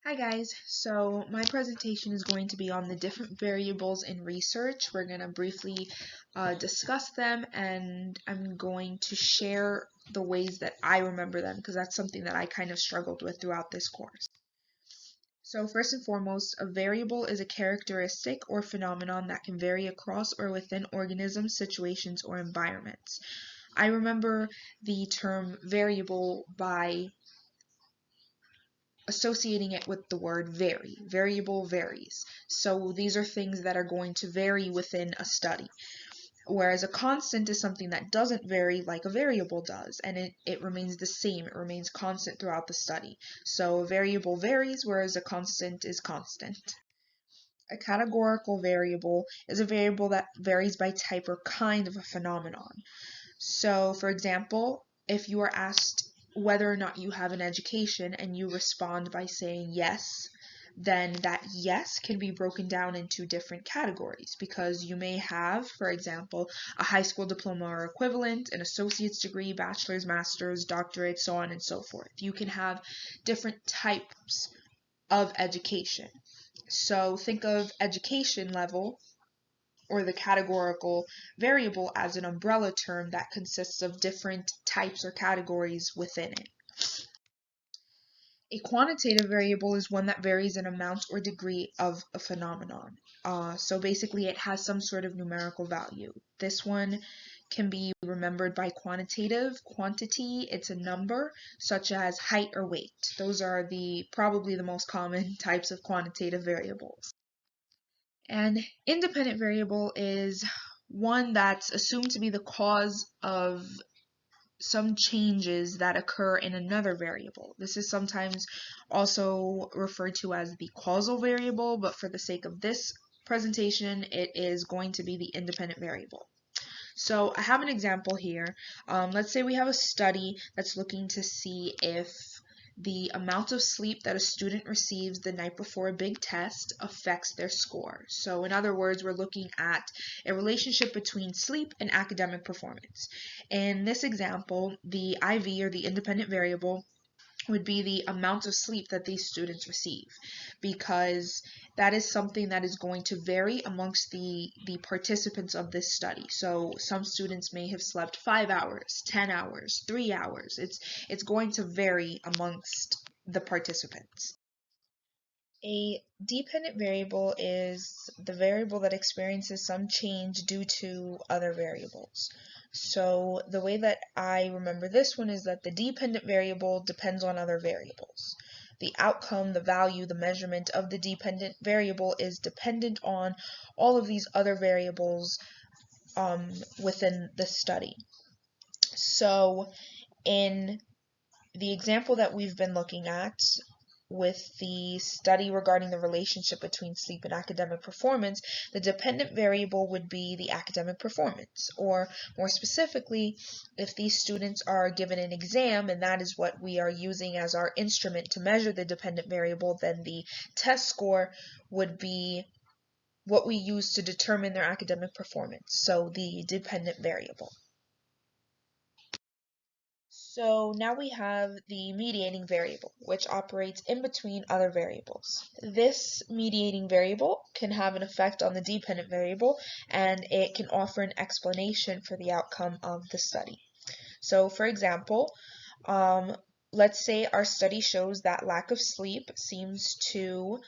Hi guys, so my presentation is going to be on the different variables in research. We're going to briefly discuss them, and I'm going to share the ways that I remember them because that's something that I kind of struggled with throughout this course. So first and foremost, a variable is a characteristic or phenomenon that can vary across or within organisms, situations, or environments. I remember the term variable by associating it with the word vary. Variable varies. So these are things that are going to vary within a study. Whereas a constant is something that doesn't vary like a variable does, and it remains the same. It remains constant throughout the study. So a variable varies, whereas a constant is constant. A categorical variable is a variable that varies by type or kind of a phenomenon. So, for example, if you are asked whether or not you have an education and you respond by saying yes, then that yes can be broken down into different categories because you may have, for example, a high school diploma or equivalent, an associate's degree, bachelor's, master's, doctorate, so on and so forth. You can have different types of education. So think of education level or the categorical variable as an umbrella term that consists of different types or categories within it. A quantitative variable is one that varies in amount or degree of a phenomenon. So basically it has some sort of numerical value. This one can be remembered by quantitative. Quantity, it's a number, such as height or weight. Those are probably the most common types of quantitative variables. An independent variable is one that's assumed to be the cause of some changes that occur in another variable. This is sometimes also referred to as the causal variable, but for the sake of this presentation, it is going to be the independent variable. So I have an example here. Let's say we have a study that's looking to see if the amount of sleep that a student receives the night before a big test affects their score. So in other words, we're looking at a relationship between sleep and academic performance. In this example, the IV, or the independent variable, would be the amount of sleep that these students receive, because that is something that is going to vary amongst the participants of this study. So some students may have slept 5 hours, 10 hours, 3 hours. It's going to vary amongst the participants. A dependent variable is the variable that experiences some change due to other variables. So the way that I remember this one is that the dependent variable depends on other variables. The outcome, the value, the measurement of the dependent variable is dependent on all of these other variables within the study. So in the example that we've been looking at with the study regarding the relationship between sleep and academic performance, the dependent variable would be the academic performance. Or more specifically, if these students are given an exam and that is what we are using as our instrument to measure the dependent variable, then the test score would be what we use to determine their academic performance, so the dependent variable. So now we have the mediating variable, which operates in between other variables. This mediating variable can have an effect on the dependent variable, and it can offer an explanation for the outcome of the study. So for example, let's say our study shows that lack of sleep seems to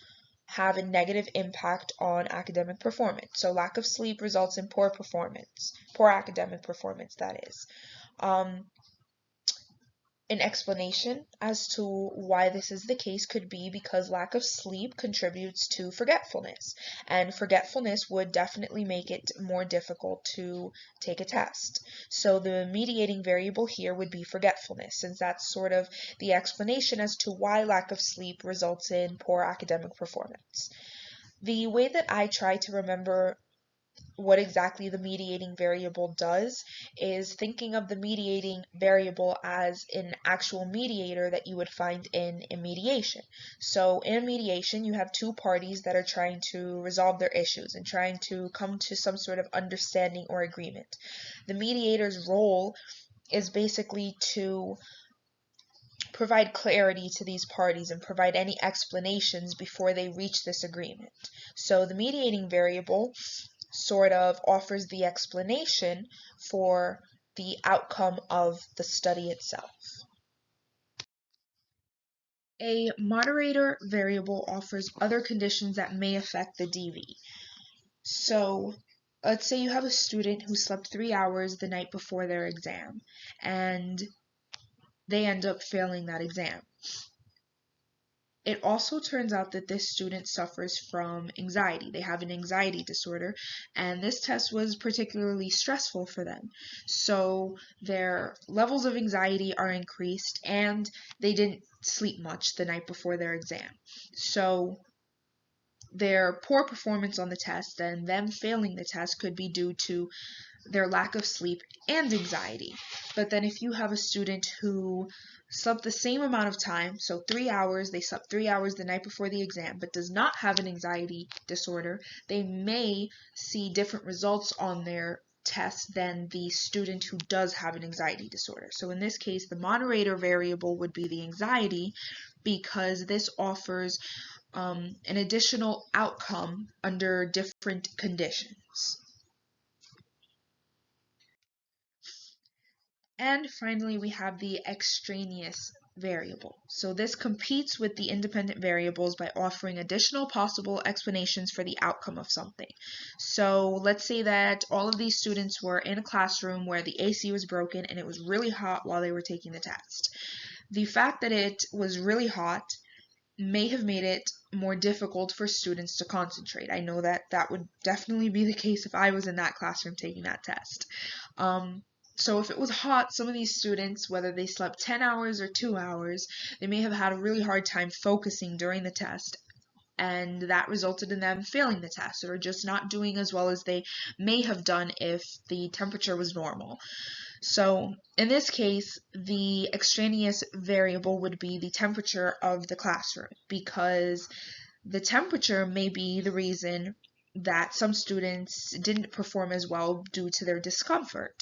have a negative impact on academic performance. So lack of sleep results in poor performance, poor academic performance, that is. An explanation as to why this is the case could be because lack of sleep contributes to forgetfulness, and forgetfulness would definitely make it more difficult to take a test. So the mediating variable here would be forgetfulness, since that's sort of the explanation as to why lack of sleep results in poor academic performance. The way that I try to remember what exactly the mediating variable does is thinking of the mediating variable as an actual mediator that you would find in a mediation. So in a mediation, you have two parties that are trying to resolve their issues and trying to come to some sort of understanding or agreement. The mediator's role is basically to provide clarity to these parties and provide any explanations before they reach this agreement. So the mediating variable sort of offers the explanation for the outcome of the study itself. A moderator variable offers other conditions that may affect the DV. So let's say you have a student who slept 3 hours the night before their exam, and they end up failing that exam. It also turns out that this student suffers from anxiety. They have an anxiety disorder, and this test was particularly stressful for them. So their levels of anxiety are increased, and they didn't sleep much the night before their exam. So their poor performance on the test and them failing the test could be due to their lack of sleep and anxiety. But then if you have a student who slept the same amount of time, so 3 hours, they slept 3 hours the night before the exam, but does not have an anxiety disorder, they may see different results on their test than the student who does have an anxiety disorder. So in this case, the moderator variable would be the anxiety, because this offers an additional outcome under different conditions. And finally, we have the extraneous variable. So this competes with the independent variables by offering additional possible explanations for the outcome of something. So let's say that all of these students were in a classroom where the AC was broken and it was really hot while they were taking the test. The fact that it was really hot may have made it more difficult for students to concentrate. I know that that would definitely be the case if I was in that classroom taking that test. So if it was hot, some of these students, whether they slept 10 hours or 2 hours, they may have had a really hard time focusing during the test, and that resulted in them failing the test or just not doing as well as they may have done if the temperature was normal. So in this case, the extraneous variable would be the temperature of the classroom, because the temperature may be the reason that some students didn't perform as well due to their discomfort,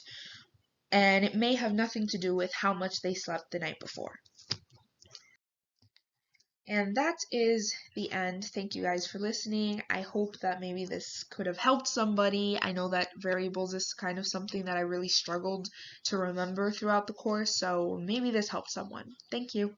and it may have nothing to do with how much they slept the night before. And that is the end. Thank you guys for listening. I hope that maybe this could have helped somebody. I know that variables is kind of something that I really struggled to remember throughout the course, so maybe this helped someone. Thank you.